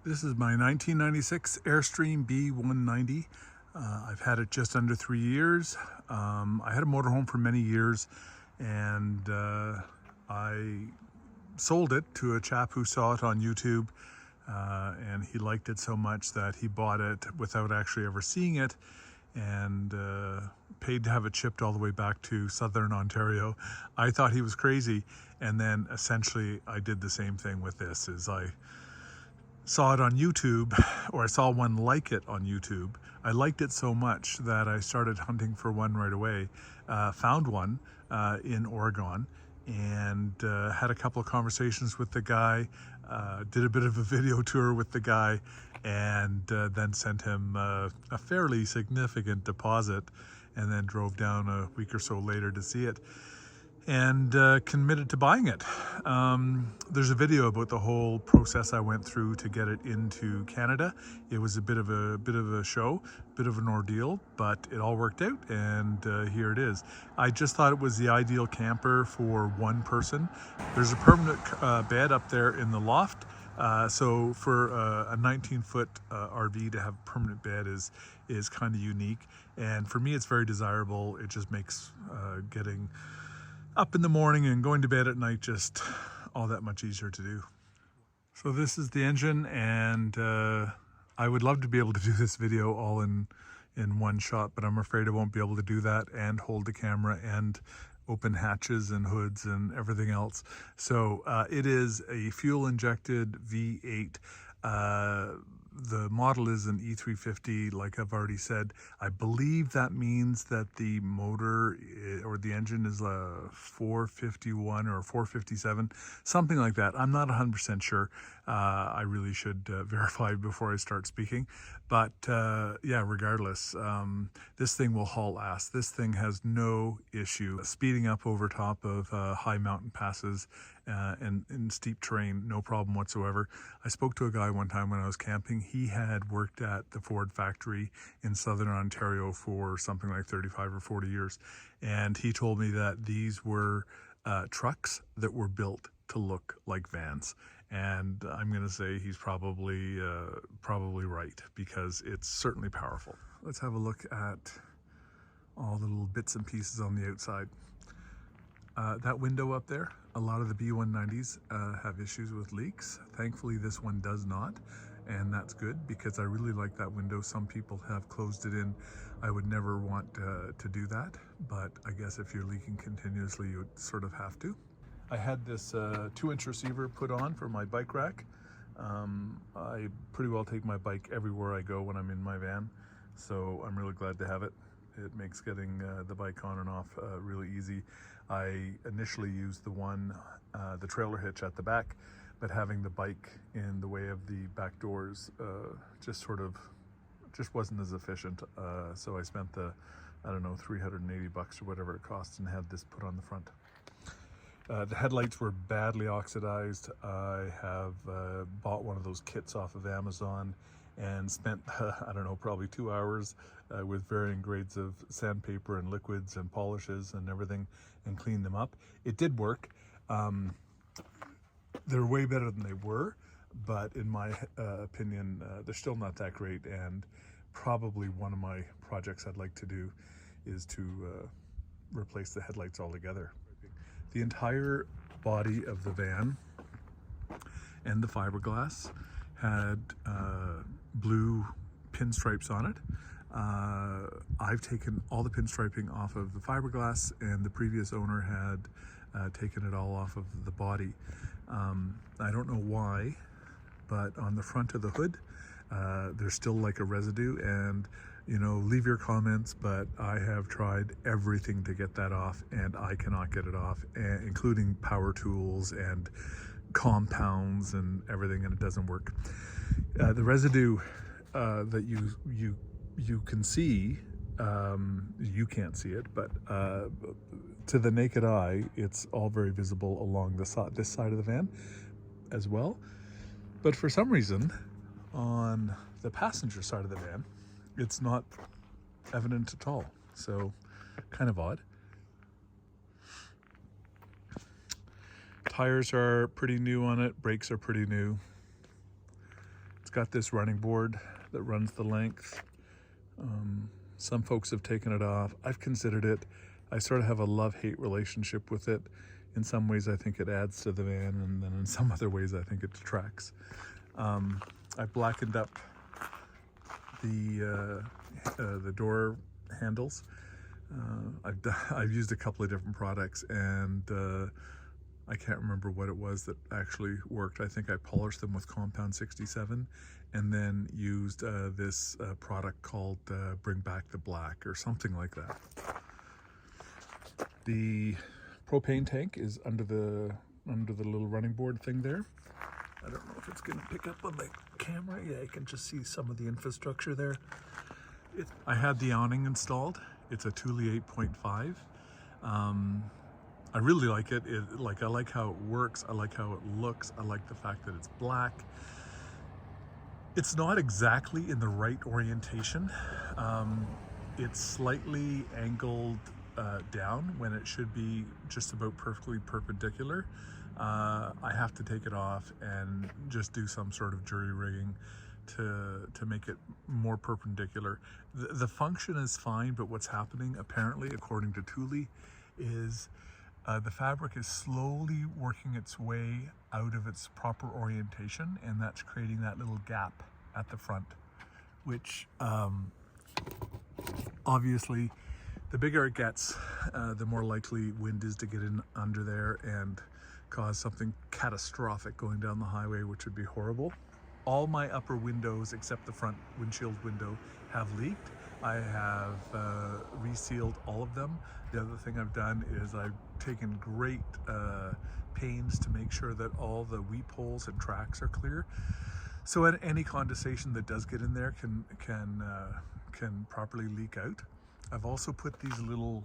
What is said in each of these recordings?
This is my 1996 Airstream B190. I've had it just under 3 years. I had a motorhome for many years, and I sold it to a chap who saw it on YouTube, and he liked it so much that he bought it without actually ever seeing it, and paid to have it shipped all the way back to southern Ontario. I thought he was crazy, and then essentially I did the same thing with this. I saw it on YouTube, or I saw one like it on YouTube. I liked it so much that I started hunting for one right away. Found one in Oregon, and had a couple of conversations with the guy, did a bit of a video tour with the guy, and then sent him a fairly significant deposit, and then drove down a week or so later to see it, and committed to buying it. There's a video about the whole process I went through to get it into Canada. It was a bit of a show, bit of an ordeal, but it all worked out, and here it is. I just thought it was the ideal camper for one person. There's a permanent bed up there in the loft, so for a 19-foot RV to have a permanent bed is kind of unique, and for me it's very desirable. It just makes getting up in the morning and going to bed at night just all that much easier to do. So this is the engine, and I would love to be able to do this video all in one shot, but I'm afraid I won't be able to do that and hold the camera and open hatches and hoods and everything else. So it is a fuel injected V8. The model is an E350, like I've already said. I believe that means that the motor or the engine is a 451 or 457, something like that. I'm not 100% sure. I really should verify before I start speaking. But yeah, regardless, this thing will haul ass. This thing has no issue speeding up over top of high mountain passes and in steep terrain, no problem whatsoever. I spoke to a guy one time when I was camping. He had worked at the Ford factory in southern Ontario for something like 35 or 40 years. And he told me that these were trucks that were built to look like vans. And I'm going to say he's probably right, because it's certainly powerful. Let's have a look at all the little bits and pieces on the outside. That window up there, a lot of the B190s have issues with leaks. Thankfully this one does not, and that's good, because I really like that window. Some people have closed it in. I would never want to do that, but I guess if you're leaking continuously, you would sort of have to. I had this 2-inch receiver put on for my bike rack. I pretty well take my bike everywhere I go when I'm in my van, so I'm really glad to have it. It makes getting the bike on and off really easy. I initially used the trailer hitch at the back, but having the bike in the way of the back doors just wasn't as efficient. So I spent the, I don't know, $380 or whatever it costs, and had this put on the front. The headlights were badly oxidized. I have bought one of those kits off of Amazon and spent, I don't know, probably 2 hours with varying grades of sandpaper and liquids and polishes and everything, and cleaned them up. It did work. They're way better than they were, but in my opinion, they're still not that great, and probably one of my projects I'd like to do is to replace the headlights altogether. The entire body of the van and the fiberglass had blue pinstripes on it. I've taken all the pinstriping off of the fiberglass, and the previous owner had taken it all off of the body. I don't know why, but on the front of the hood, there's still like a residue, and you know, leave your comments, but I have tried everything to get that off, and I cannot get it off, including power tools and compounds and everything, and it doesn't work. The residue that you can see, you can't see it, but to the naked eye, it's all very visible along this side of the van as well. But for some reason, on the passenger side of the van, it's not evident at all. So kind of odd. Tires are pretty new on it. Brakes are pretty new. It's got this running board that runs the length. Some folks have taken it off. I've considered it. I sort of have a love-hate relationship with it. In some ways I think it adds to the van, and then in some other ways I think it detracts. I blackened up the door handles. I've used a couple of different products, and I can't remember what it was that actually worked. I think I polished them with Compound 67 and then used this product called Bring Back the Black or something like that. The propane tank is under the little running board thing there. I don't know if it's going to pick up on the camera. Yeah, you can just see some of the infrastructure there. I had the awning installed. It's a Thule 8.5. I really like it. I like how it works. I like how it looks. I like the fact that it's black. It's not exactly in the right orientation. It's slightly angled down when it should be just about perfectly perpendicular. I have to take it off and just do some sort of jury rigging to make it more perpendicular. The function is fine, but what's happening apparently, according to Thule, is the fabric is slowly working its way out of its proper orientation, and that's creating that little gap at the front, which obviously the bigger it gets, the more likely wind is to get in under there and cause something catastrophic going down the highway, which would be horrible. All my upper windows, except the front windshield window, have leaked. I have resealed all of them. The other thing I've done is I've taken great pains to make sure that all the weep holes and tracks are clear, so any condensation that does get in there can properly leak out. I've also put these little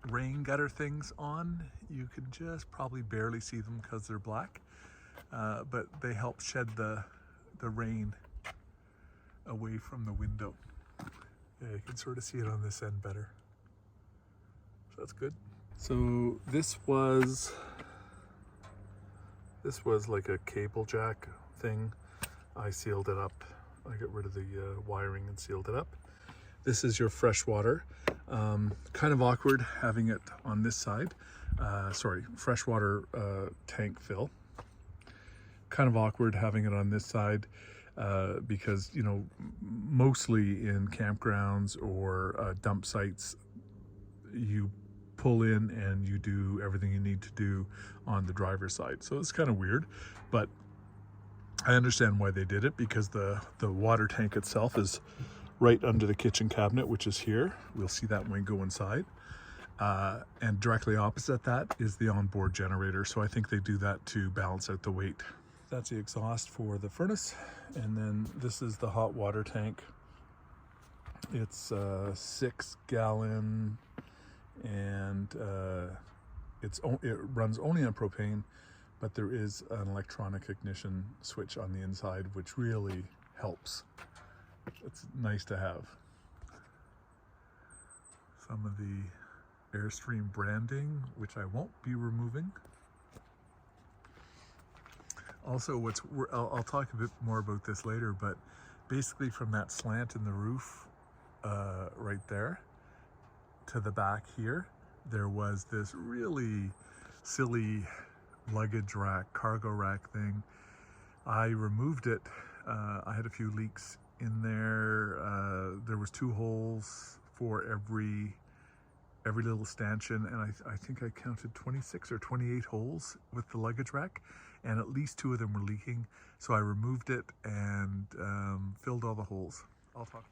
rain gutter things on. You can just probably barely see them because they're black, but they help shed the rain away from the window. Yeah, you can sort of see it on this end better. So that's good. So this was like a cable jack thing. I sealed it up. I got rid of the wiring and sealed it up. This is your fresh water. Kind of awkward having it on this side. Sorry, freshwater tank fill. Kind of awkward having it on this side because, you know, mostly in campgrounds or dump sites, you pull in and you do everything you need to do on the driver's side. So it's kind of weird, but I understand why they did it, because the water tank itself is right under the kitchen cabinet, which is here. We'll see that when we go inside. And directly opposite that is the onboard generator. So I think they do that to balance out the weight. That's the exhaust for the furnace. And then this is the hot water tank. It's 6 gallon, and it runs only on propane, but there is an electronic ignition switch on the inside, which really helps. It's nice to have. Some of the Airstream branding, which I won't be removing. Also, I'll talk a bit more about this later, but basically from that slant in the roof right there to the back here, there was this really silly luggage rack, cargo rack thing. I removed it. I had a few leaks in there. There was 2 holes for every little stanchion, and I think I counted 26 or 28 holes with the luggage rack, and at least 2 of them were leaking. So I removed it and filled all the holes. I'll talk.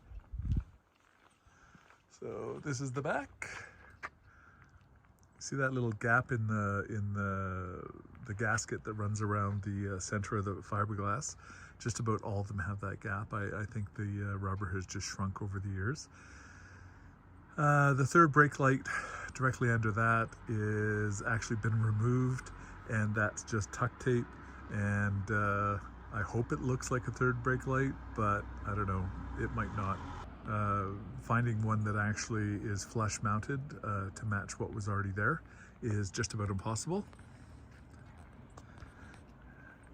So this is the back. See that little gap in the gasket that runs around the center of the fiberglass? Just about all of them have that gap. I think the rubber has just shrunk over the years. The third brake light directly under that is actually been removed, and that's just tuck tape, and I hope it looks like a third brake light, but I don't know, it might not. Finding one that actually is flush mounted to match what was already there is just about impossible.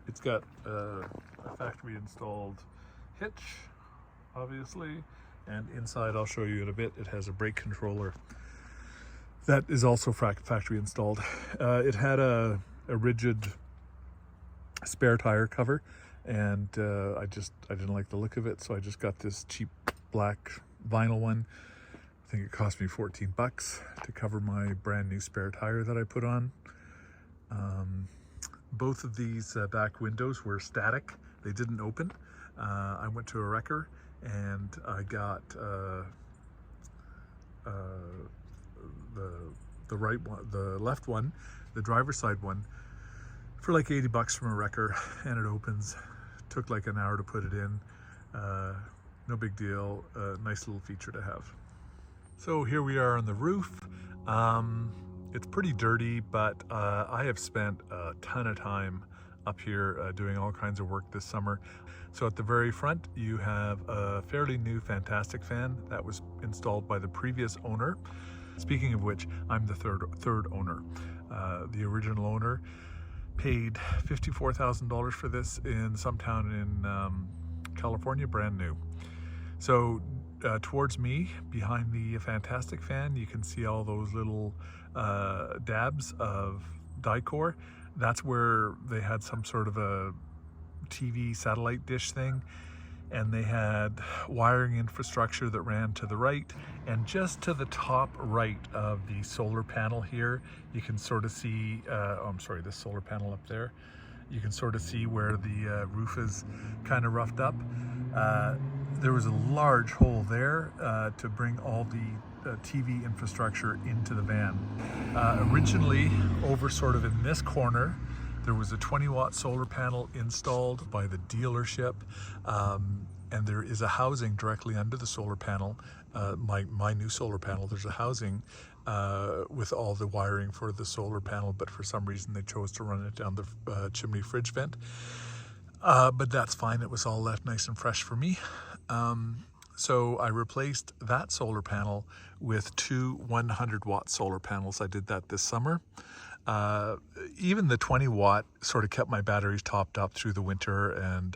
It It's got a factory installed hitch, obviously, and inside, I'll show you in a bit, it has a brake controller that is also factory installed. It had a rigid spare tire cover, and I didn't like the look of it, so I just got this cheap black vinyl one. I think it cost me 14 bucks to cover my brand new spare tire that I put on. Both of these back windows were static. They didn't open. I went to a wrecker and I got the right one, the left one, the driver's side one, for like 80 bucks from a wrecker, and it opens. Took like an hour to put it in. No big deal. Nice little feature to have. So here we are on the roof. It's pretty dirty, but I have spent a ton of time up here doing all kinds of work this summer. So at the very front, you have a fairly new fantastic fan that was installed by the previous owner. Speaking of which, I'm the third owner. The original owner paid $54,000 for this in some town in California, brand new. So towards me, behind the fantastic fan, you can see all those little dabs of Dicor. That's where they had some sort of a TV satellite dish thing, and they had wiring infrastructure that ran to the right, and just to the top right of the solar panel here, you can sort of see, this solar panel up there, you can sort of see where the roof is kind of roughed up. There was a large hole there to bring all the TV infrastructure into the van. Originally, over sort of in this corner, there was a 20-watt solar panel installed by the dealership, and there is a housing directly under the solar panel. My new solar panel, there's a housing with all the wiring for the solar panel, but for some reason they chose to run it down the chimney fridge vent. But that's fine, it was all left nice and fresh for me. So I replaced that solar panel with two 100-watt solar panels. I did that this summer. Even the 20-watt sort of kept my batteries topped up through the winter and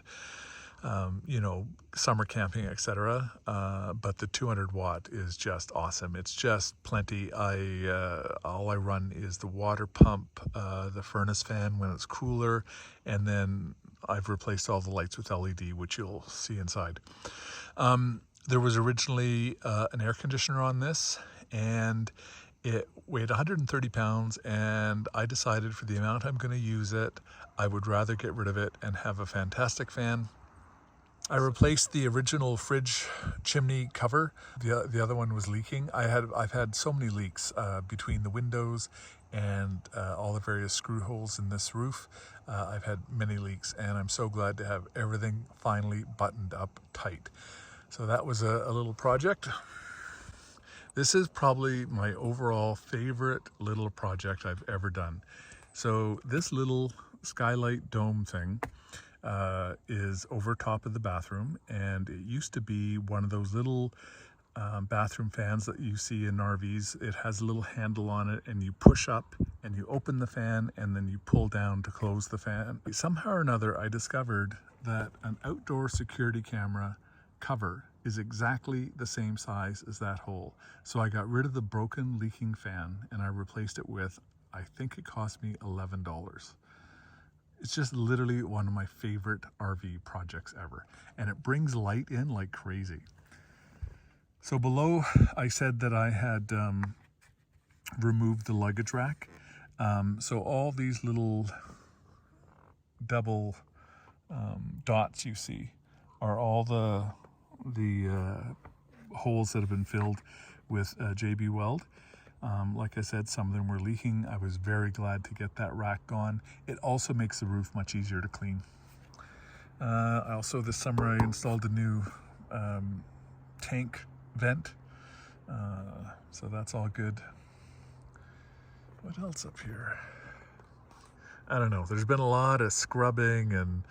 summer camping, etc. But the 200-watt is just awesome. It's just plenty. All I run is the water pump, the furnace fan when it's cooler, and then I've replaced all the lights with LED, which you'll see inside. There was originally an air conditioner on this, and it weighed 130 pounds, and I decided for the amount I'm going to use it, I would rather get rid of it and have a fantastic fan. I replaced the original fridge chimney cover. The other one was leaking. I've had so many leaks between the windows and all the various screw holes in this roof. I've had many leaks, and I'm so glad to have everything finally buttoned up tight. So that was a little project. This is probably my overall favorite little project I've ever done. So this little skylight dome thing is over top of the bathroom, and it used to be one of those little bathroom fans that you see in RVs. It has a little handle on it, and you push up and you open the fan, and then you pull down to close the fan. Somehow or another, I discovered that an outdoor security camera cover is exactly the same size as that hole. So I got rid of the broken leaking fan, and I replaced it with, I think it cost me $11. It's just literally one of my favorite RV projects ever, and it brings light in like crazy. So below, I said that I had removed the luggage rack. So all these little double dots you see are all the holes that have been filled with JB Weld. Like I said, some of them were leaking. I was very glad to get that rack gone. It also makes the roof much easier to clean. Also this summer I installed a new tank vent, so that's all good. What else up here? I don't know. There's been a lot of scrubbing and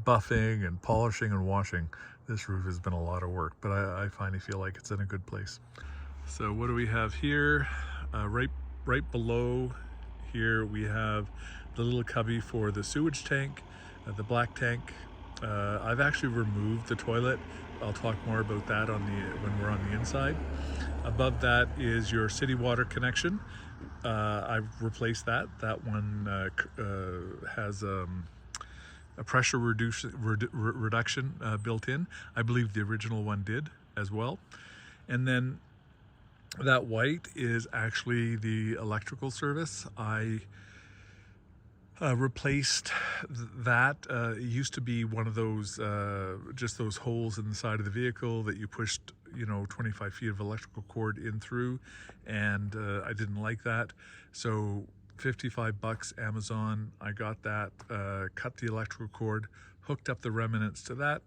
buffing and polishing and washing. This roof has been a lot of work, but I finally feel like it's in a good place. So what do we have here? Right below here we have the little cubby for the sewage tank. The black tank, I've actually removed the toilet. I'll talk more about that when we're on the inside. Above that is your city water connection. I've replaced that. That one has a pressure reduction built in. I believe the original one did as well. And then that white is actually the electrical service. I replaced that. It used to be one of those, just those holes in the side of the vehicle that you pushed, 25 feet of electrical cord in through, and I didn't like that. So $55 Amazon, I got that, cut the electrical cord, hooked up the remnants to that,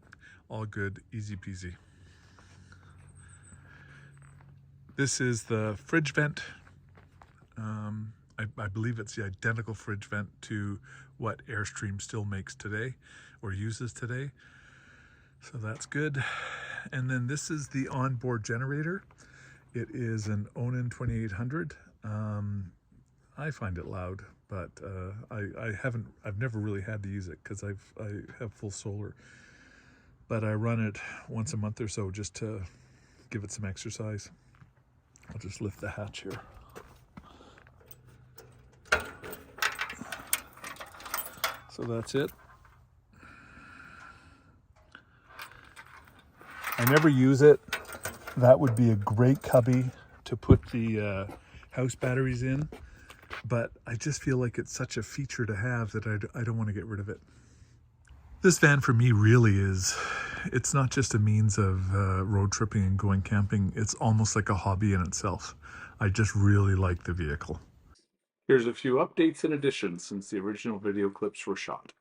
all good, easy peasy. This is the fridge vent. I believe it's the identical fridge vent to what Airstream still makes today or uses today. So that's good. And then this is the onboard generator. It is an Onan 2800. I find it loud, but I've never really had to use it because I have full solar. But I run it once a month or so just to give it some exercise. I'll just lift the hatch here. So that's it. I never use it. That would be a great cubby to put the house batteries in, but I just feel like it's such a feature to have that I don't want to get rid of it. This van for me really it's not just a means of road tripping and going camping. It's almost like a hobby in itself. I just really like the vehicle. Here's a few updates and additions since the original video clips were shot.